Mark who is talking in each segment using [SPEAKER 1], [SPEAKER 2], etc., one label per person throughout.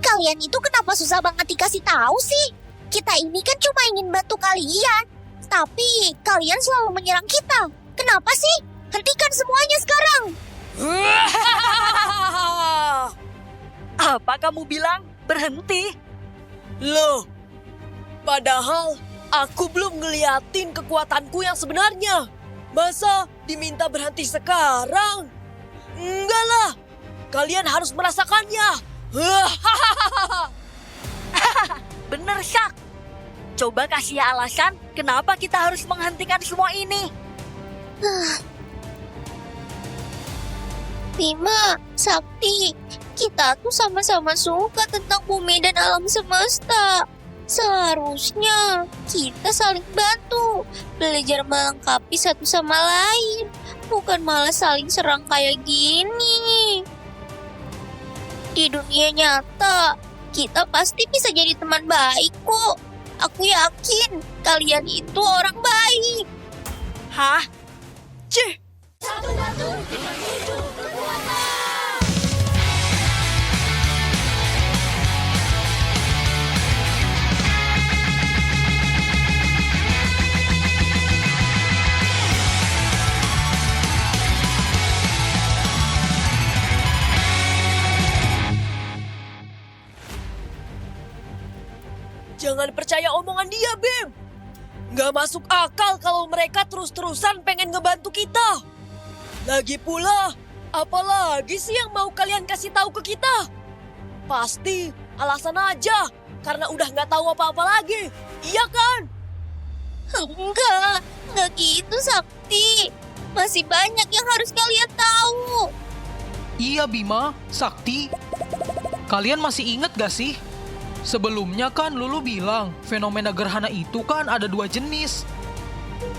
[SPEAKER 1] Kalian itu kenapa susah banget dikasih tahu sih? Kita ini kan cuma ingin bantu kalian. Tapi kalian selalu menyerang kita. Kenapa sih? Hentikan semuanya sekarang.
[SPEAKER 2] Apa kamu bilang? Berhenti?
[SPEAKER 3] Loh, padahal aku belum ngeliatin kekuatanku yang sebenarnya. Masa diminta berhenti sekarang? Enggak lah, kalian harus merasakannya.
[SPEAKER 2] Bener, Syak. Coba kasih alasan kenapa kita harus menghentikan semua ini.
[SPEAKER 1] Bima, Sakti, kita tuh sama-sama suka tentang bumi dan alam semesta. Seharusnya kita saling bantu, belajar melengkapi satu sama lain, bukan malah saling serang kayak gini. Di dunia nyata, kita pasti bisa jadi teman baik kok. Aku yakin kalian itu orang baik.
[SPEAKER 2] Hah?
[SPEAKER 3] Cih, jangan percaya omongan dia, Bim. Nggak masuk akal kalau mereka terus-terusan pengen ngebantu kita. Lagi pula, apalagi sih yang mau kalian kasih tahu ke kita? Pasti alasan aja, karena udah nggak tahu apa-apa lagi. Iya kan?
[SPEAKER 1] Enggak gitu Sakti. Masih banyak yang harus kalian tahu.
[SPEAKER 4] Iya Bima, Sakti. Kalian masih ingat gak sih? Sebelumnya kan Lulu bilang fenomena gerhana itu kan ada 2 jenis.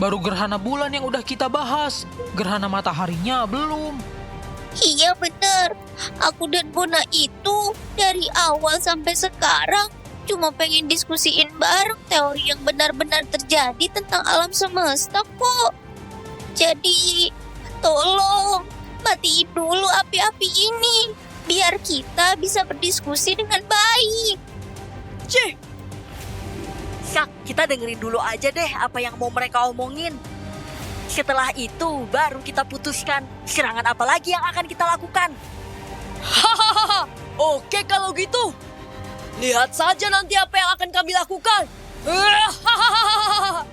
[SPEAKER 4] Baru gerhana bulan yang udah kita bahas, gerhana mataharinya belum.
[SPEAKER 1] Iya bener. Aku dan Bona itu dari awal sampai sekarang cuma pengen diskusiin bareng teori yang benar-benar terjadi tentang alam semesta kok. Jadi, tolong matiin dulu api-api ini biar kita bisa berdiskusi dengan baik.
[SPEAKER 3] Cih,
[SPEAKER 2] Syak, kita dengerin dulu aja deh apa yang mau mereka omongin. Setelah itu baru kita putuskan serangan apa lagi yang akan kita lakukan.
[SPEAKER 3] hahaha. Oke kalau gitu. Lihat saja nanti apa yang akan kami lakukan. Hahaha.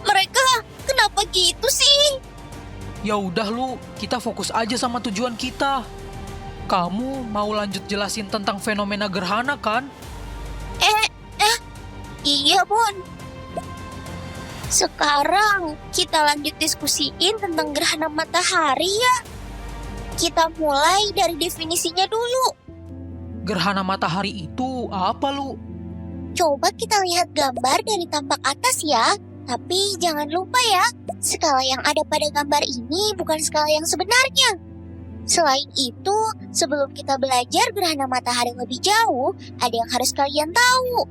[SPEAKER 1] Mereka kenapa gitu sih?
[SPEAKER 4] Ya udah Lu, kita fokus aja sama tujuan kita. Kamu mau lanjut jelasin tentang fenomena gerhana kan?
[SPEAKER 1] Iya, Bon. Sekarang kita lanjut diskusiin tentang gerhana matahari ya. Kita mulai dari definisinya dulu.
[SPEAKER 4] Gerhana matahari itu apa Lu?
[SPEAKER 1] Coba kita lihat gambar dari tampak atas ya. Tapi jangan lupa ya, skala yang ada pada gambar ini bukan skala yang sebenarnya. Selain itu, sebelum kita belajar gerhana matahari lebih jauh, ada yang harus kalian tahu.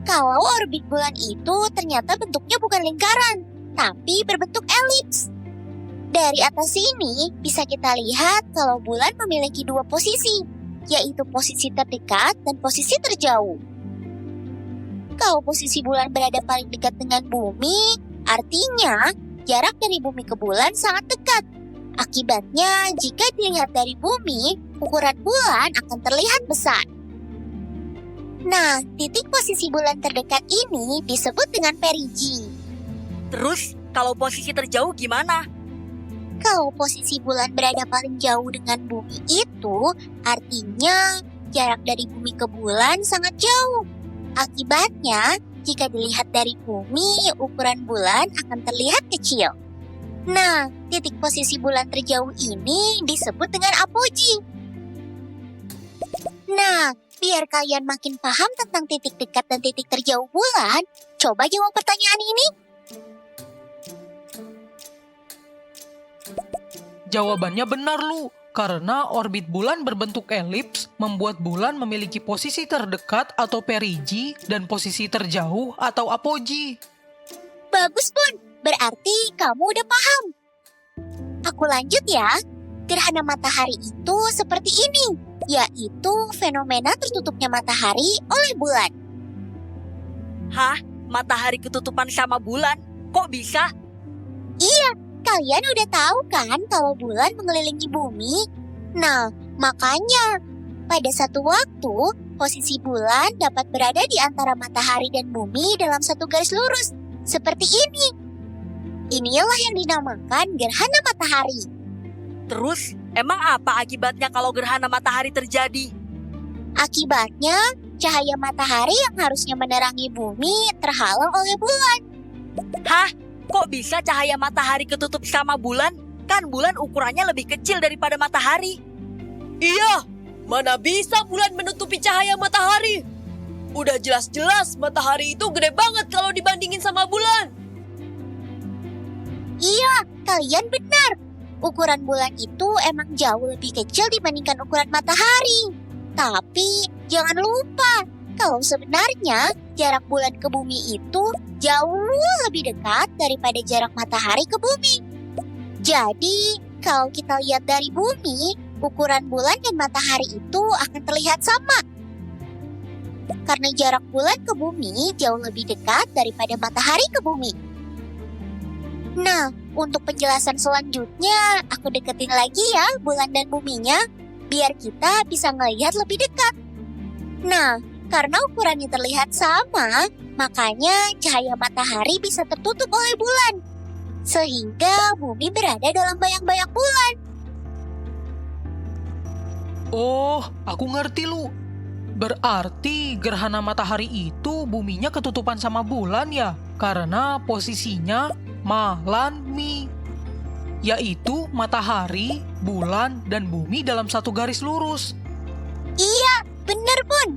[SPEAKER 1] Kalau orbit bulan itu ternyata bentuknya bukan lingkaran, tapi berbentuk elips. Dari atas sini bisa kita lihat kalau bulan memiliki 2 posisi, yaitu posisi terdekat dan posisi terjauh. Kalau posisi bulan berada paling dekat dengan bumi, artinya jarak dari bumi ke bulan sangat dekat. Akibatnya, jika dilihat dari bumi, ukuran bulan akan terlihat besar. Nah, titik posisi bulan terdekat ini disebut dengan perigi.
[SPEAKER 2] Terus, kalau posisi terjauh gimana?
[SPEAKER 1] Kalau posisi bulan berada paling jauh dengan bumi itu, artinya jarak dari bumi ke bulan sangat jauh. Akibatnya, jika dilihat dari bumi, ukuran bulan akan terlihat kecil. Nah, titik posisi bulan terjauh ini disebut dengan apogee. Nah, biar kalian makin paham tentang titik dekat dan titik terjauh bulan, coba jawab pertanyaan ini.
[SPEAKER 4] Jawabannya benar Lu, karena orbit bulan berbentuk elips membuat bulan memiliki posisi terdekat atau perigi dan posisi terjauh atau apogee.
[SPEAKER 1] Bagus, Bun. Berarti kamu udah paham. Aku lanjut ya. gerhana matahari itu seperti ini, yaitu fenomena tertutupnya matahari oleh bulan.
[SPEAKER 2] Hah? Matahari ketutupan sama bulan? Kok bisa?
[SPEAKER 1] Kalian udah tahu kan kalau bulan mengelilingi bumi? Nah, makanya pada satu waktu, posisi bulan dapat berada di antara matahari dan bumi dalam satu garis lurus, seperti ini. Inilah yang dinamakan gerhana matahari.
[SPEAKER 2] Terus, emang apa akibatnya kalau gerhana matahari terjadi?
[SPEAKER 1] Akibatnya, cahaya matahari yang harusnya menerangi bumi terhalang oleh bulan.
[SPEAKER 2] Hah? Kok bisa cahaya matahari ketutup sama bulan? Kan bulan ukurannya lebih kecil daripada matahari.
[SPEAKER 3] Iya, mana bisa bulan menutupi cahaya matahari? Udah jelas-jelas matahari itu gede banget kalau dibandingin sama bulan.
[SPEAKER 1] Iya, kalian benar. Ukuran bulan itu emang jauh lebih kecil dibandingkan ukuran matahari. Tapi jangan lupa, kalau sebenarnya jarak bulan ke bumi itu jauh lebih dekat daripada jarak matahari ke bumi. Jadi, kalau kita lihat dari bumi, ukuran bulan dan matahari itu akan terlihat sama. Karena jarak bulan ke bumi jauh lebih dekat daripada matahari ke bumi. Nah, untuk penjelasan selanjutnya, aku deketin lagi ya bulan dan buminya, biar kita bisa ngelihat lebih dekat. Nah, karena ukurannya terlihat sama, makanya cahaya matahari bisa tertutup oleh bulan. Sehingga bumi berada dalam bayang-bayang bulan.
[SPEAKER 4] Oh, aku ngerti lu. Berarti gerhana matahari itu buminya ketutupan sama bulan ya? Karena posisinya Malanmi, yaitu matahari, bulan, dan bumi dalam satu garis lurus.
[SPEAKER 1] Iya, bener Bun.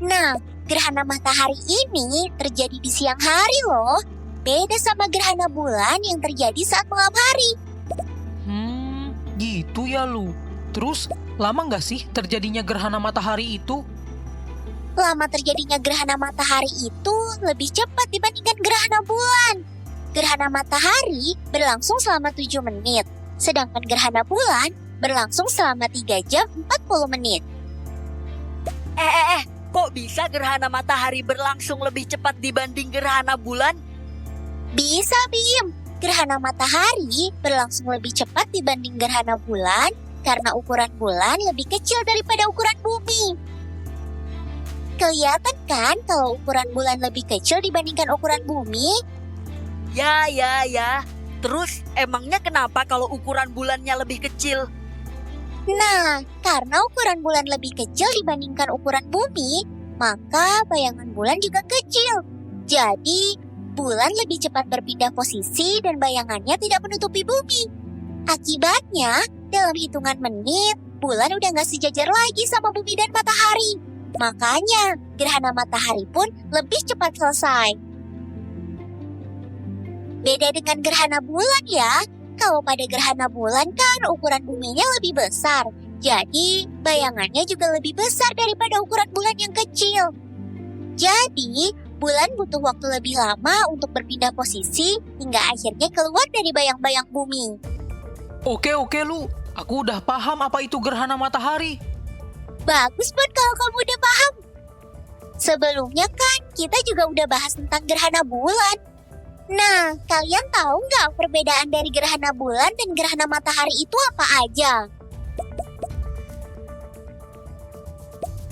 [SPEAKER 1] Nah, gerhana matahari ini terjadi di siang hari loh. Beda sama gerhana bulan yang terjadi saat malam hari.
[SPEAKER 4] Gitu ya lu. Terus, lama nggak sih terjadinya gerhana matahari itu?
[SPEAKER 1] Lama terjadinya gerhana matahari itu lebih cepat dibandingkan gerhana bulan. Gerhana matahari berlangsung selama 7 menit, sedangkan gerhana bulan berlangsung selama 3 jam 40 menit.
[SPEAKER 2] Kok bisa gerhana matahari berlangsung lebih cepat dibanding gerhana bulan?
[SPEAKER 1] Bisa, Bim. Gerhana matahari berlangsung lebih cepat dibanding gerhana bulan karena ukuran bulan lebih kecil daripada ukuran bumi. Kelihatan kan kalau ukuran bulan lebih kecil dibandingkan ukuran bumi?
[SPEAKER 2] Ya. Terus, emangnya kenapa kalau ukuran bulannya lebih kecil?
[SPEAKER 1] Nah, karena ukuran bulan lebih kecil dibandingkan ukuran bumi, maka bayangan bulan juga kecil. Jadi, bulan lebih cepat berpindah posisi dan bayangannya tidak menutupi bumi. Akibatnya, dalam hitungan menit, bulan udah nggak sejajar lagi sama bumi dan matahari. Makanya, gerhana matahari pun lebih cepat selesai. Beda dengan gerhana bulan ya. Kalau pada gerhana bulan kan ukuran buminya lebih besar. Jadi, bayangannya juga lebih besar daripada ukuran bulan yang kecil. Jadi, bulan butuh waktu lebih lama untuk berpindah posisi hingga akhirnya keluar dari bayang-bayang bumi.
[SPEAKER 4] Oke lu. Aku udah paham apa itu gerhana matahari.
[SPEAKER 1] Bagus buat kalau kamu udah paham. Sebelumnya kan kita juga udah bahas tentang gerhana bulan. Nah, kalian tahu nggak perbedaan dari gerhana bulan dan gerhana matahari itu apa aja?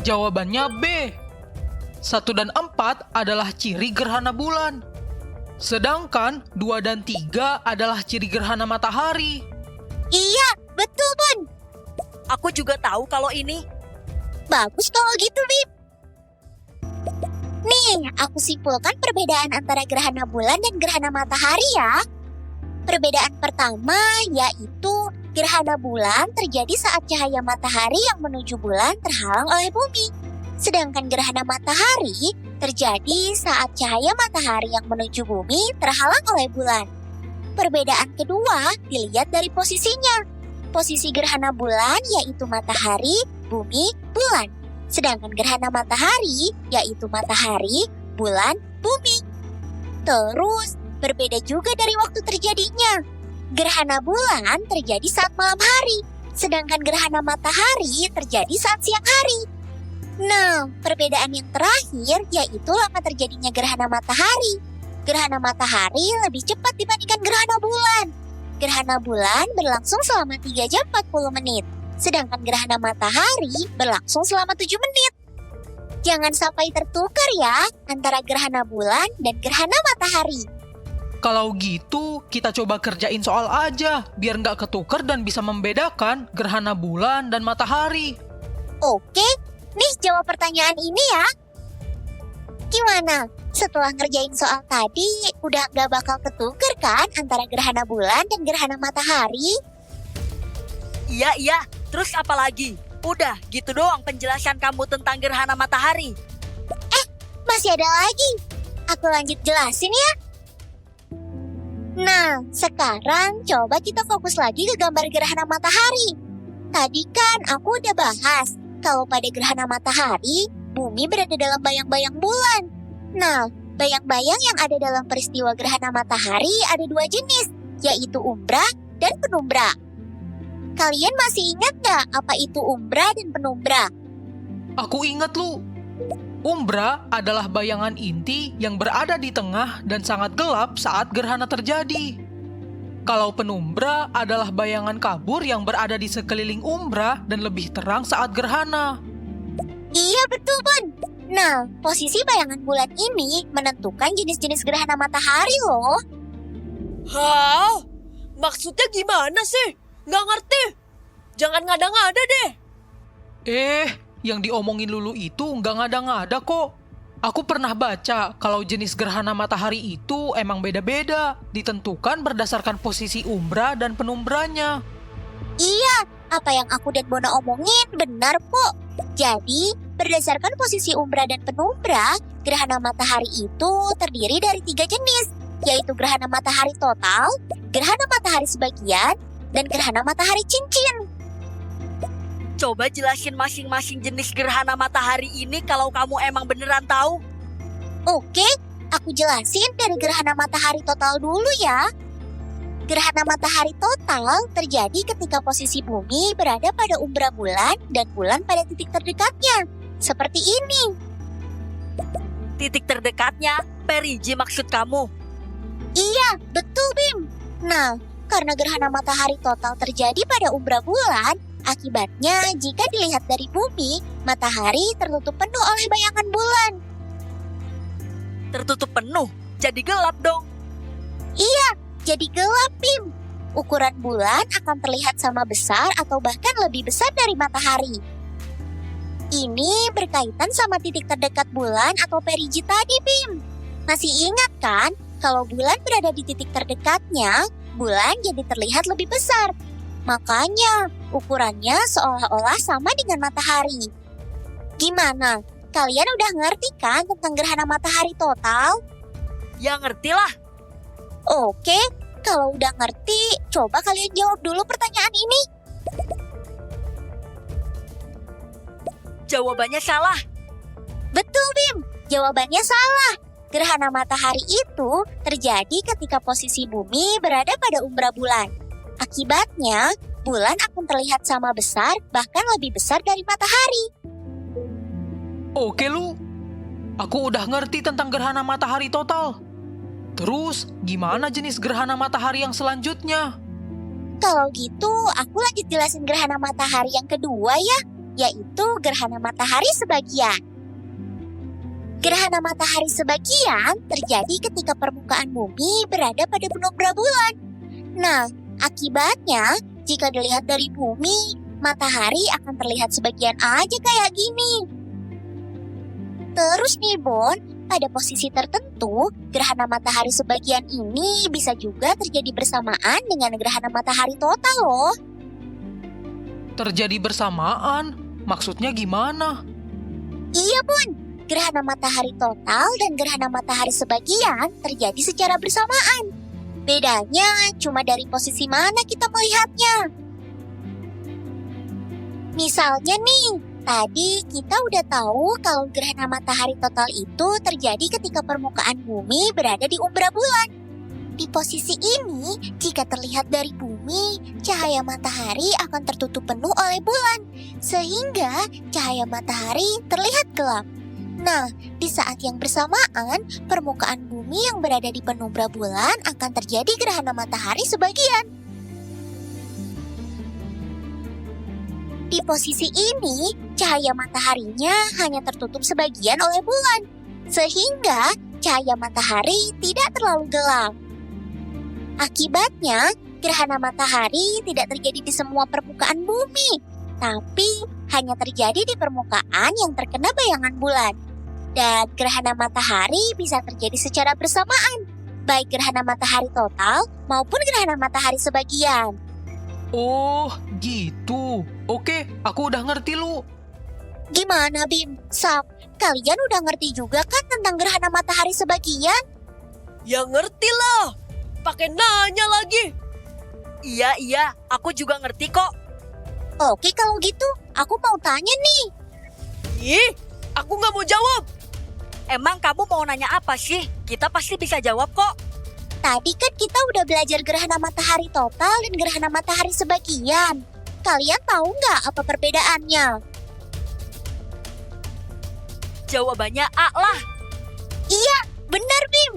[SPEAKER 4] Jawabannya B. 1 dan 4 adalah ciri gerhana bulan. Sedangkan 2 dan 3 adalah ciri gerhana matahari.
[SPEAKER 1] Iya, betul Bun.
[SPEAKER 2] Aku juga tahu kalau ini.
[SPEAKER 1] Bagus kalau gitu, Bib. Nih, aku simpulkan perbedaan antara gerhana bulan dan gerhana matahari ya. Perbedaan pertama yaitu gerhana bulan terjadi saat cahaya matahari yang menuju bulan terhalang oleh bumi. Sedangkan gerhana matahari terjadi saat cahaya matahari yang menuju bumi terhalang oleh bulan. Perbedaan kedua dilihat dari posisinya. Posisi gerhana bulan yaitu matahari, bumi, bulan. Sedangkan gerhana matahari yaitu matahari, bulan, bumi. Terus, berbeda juga dari waktu terjadinya. Gerhana bulan terjadi saat malam hari, sedangkan gerhana matahari terjadi saat siang hari. Nah, perbedaan yang terakhir yaitu lama terjadinya gerhana matahari. Gerhana matahari lebih cepat dibandingkan gerhana bulan. Gerhana bulan berlangsung selama 3 jam 40 menit, sedangkan gerhana matahari berlangsung selama 7 menit. Jangan sampai tertukar ya antara gerhana bulan dan gerhana matahari.
[SPEAKER 4] Kalau gitu, kita coba kerjain soal aja, biar nggak ketuker dan bisa membedakan gerhana bulan dan matahari.
[SPEAKER 1] Oke, nih jawab pertanyaan ini ya. Gimana? Setelah ngerjain soal tadi, udah nggak bakal ketuker kan antara gerhana bulan dan gerhana matahari?
[SPEAKER 2] Iya. Terus apa lagi? Udah, gitu doang penjelasan kamu tentang gerhana matahari.
[SPEAKER 1] Masih ada lagi. Aku lanjut jelasin ya. Nah, sekarang coba kita fokus lagi ke gambar gerhana matahari. Tadi kan aku udah bahas kalau pada gerhana matahari, bumi berada dalam bayang-bayang bulan. Nah, bayang-bayang yang ada dalam peristiwa gerhana matahari ada 2 jenis, yaitu umbra dan penumbra. Kalian masih ingat nggak apa itu umbra dan penumbra?
[SPEAKER 4] Aku inget lu. Umbra adalah bayangan inti yang berada di tengah dan sangat gelap saat gerhana terjadi. Kalau penumbra adalah bayangan kabur yang berada di sekeliling umbra dan lebih terang saat gerhana.
[SPEAKER 1] Iya betul, Bun. Nah, posisi bayangan bulan ini menentukan jenis-jenis gerhana matahari loh.
[SPEAKER 3] Hah? Maksudnya gimana sih? Nggak ngerti. Jangan ngada-ngada deh.
[SPEAKER 4] Yang diomongin Lulu itu nggak ngada-ngada kok. Aku pernah baca kalau jenis gerhana matahari itu emang beda-beda, ditentukan berdasarkan posisi umbra dan penumbranya.
[SPEAKER 1] Iya, apa yang aku dan Bona omongin benar kok. Jadi, berdasarkan posisi umbra dan penumbra, gerhana matahari itu terdiri dari 3 jenis, yaitu gerhana matahari total, gerhana matahari sebagian, dan gerhana matahari cincin.
[SPEAKER 2] Coba jelasin masing-masing jenis gerhana matahari ini kalau kamu emang beneran tahu.
[SPEAKER 1] Oke, aku jelasin dari gerhana matahari total dulu ya. Gerhana matahari total terjadi ketika posisi bumi berada pada umbra bulan dan bulan pada titik terdekatnya. Seperti ini.
[SPEAKER 2] Titik terdekatnya, perigi maksud kamu.
[SPEAKER 1] Iya, betul Bim. Nah, karena gerhana matahari total terjadi pada umbra bulan, akibatnya jika dilihat dari bumi, matahari tertutup penuh oleh bayangan bulan.
[SPEAKER 2] Tertutup penuh, jadi gelap dong.
[SPEAKER 1] Iya, jadi gelap Bim. Ukuran bulan akan terlihat sama besar atau bahkan lebih besar dari matahari. Ini berkaitan sama titik terdekat bulan atau perigi tadi Bim. Masih ingat kan, kalau bulan berada di titik terdekatnya, bulan jadi terlihat lebih besar. Makanya, ukurannya seolah-olah sama dengan matahari. Gimana? Kalian udah ngerti kan tentang gerhana matahari total?
[SPEAKER 2] Ya ngerti lah.
[SPEAKER 1] Oke, kalau udah ngerti, coba kalian jawab dulu pertanyaan ini.
[SPEAKER 2] Jawabannya salah.
[SPEAKER 1] Betul, Bim. Jawabannya salah. Gerhana matahari itu terjadi ketika posisi bumi berada pada umbra bulan. Akibatnya, bulan akan terlihat sama besar, bahkan lebih besar dari matahari.
[SPEAKER 4] Oke Lu, aku udah ngerti tentang gerhana matahari total. Terus, gimana jenis gerhana matahari yang selanjutnya?
[SPEAKER 1] Kalau gitu, aku lanjut jelasin gerhana matahari yang kedua ya, yaitu gerhana matahari sebagian. Gerhana matahari sebagian terjadi ketika permukaan bumi berada pada penumbra bulan. Nah, akibatnya, jika dilihat dari bumi, matahari akan terlihat sebagian aja kayak gini. Terus nih Bon, pada posisi tertentu, gerhana matahari sebagian ini bisa juga terjadi bersamaan dengan gerhana matahari total loh.
[SPEAKER 4] Terjadi bersamaan? Maksudnya gimana?
[SPEAKER 1] Iya Bun, gerhana matahari total dan gerhana matahari sebagian terjadi secara bersamaan. Bedanya cuma dari posisi mana kita melihatnya. Misalnya nih, tadi kita udah tahu kalau gerhana matahari total itu terjadi ketika permukaan bumi berada di umbra bulan. Di posisi ini, jika terlihat dari bumi, cahaya matahari akan tertutup penuh oleh bulan, sehingga cahaya matahari terlihat gelap. Nah, di saat yang bersamaan, permukaan bumi yang berada di penumbra bulan akan terjadi gerhana matahari sebagian. Di posisi ini, cahaya mataharinya hanya tertutup sebagian oleh bulan, sehingga cahaya matahari tidak terlalu gelap. Akibatnya, gerhana matahari tidak terjadi di semua permukaan bumi, tapi hanya terjadi di permukaan yang terkena bayangan bulan. Dan gerhana matahari bisa terjadi secara bersamaan, baik gerhana matahari total maupun gerhana matahari sebagian.
[SPEAKER 4] Oh, gitu. Oke, aku udah ngerti lu.
[SPEAKER 1] Gimana, Bim? Sak, kalian udah ngerti juga kan tentang gerhana matahari sebagian?
[SPEAKER 3] Ya ngerti lah. Pakai nanya lagi.
[SPEAKER 2] Iya, aku juga ngerti kok.
[SPEAKER 1] Oke, kalau gitu, aku mau tanya nih.
[SPEAKER 3] Ih, aku nggak mau jawab.
[SPEAKER 2] Emang kamu mau nanya apa sih? Kita pasti bisa jawab kok.
[SPEAKER 1] Tadi kan kita udah belajar gerhana matahari total dan gerhana matahari sebagian. Kalian tahu nggak apa perbedaannya?
[SPEAKER 2] Jawabannya A lah.
[SPEAKER 1] Iya, benar Bim.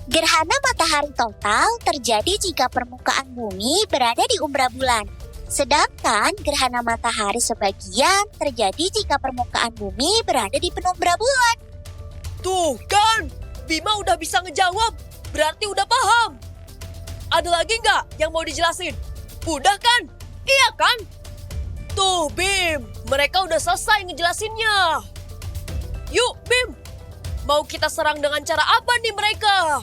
[SPEAKER 1] Gerhana matahari total terjadi jika permukaan bumi berada di umbra bulan. Sedangkan gerhana matahari sebagian terjadi jika permukaan bumi berada di penumbra bulan.
[SPEAKER 3] Tuh kan, Bima udah bisa ngejawab. Berarti udah paham. Ada lagi nggak yang mau dijelasin? Udah kan? Iya kan? Tuh Bim, mereka udah selesai ngejelasinnya. Yuk Bim, mau kita serang dengan cara apa nih mereka?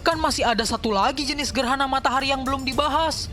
[SPEAKER 4] Kan masih ada satu lagi jenis gerhana matahari yang belum dibahas.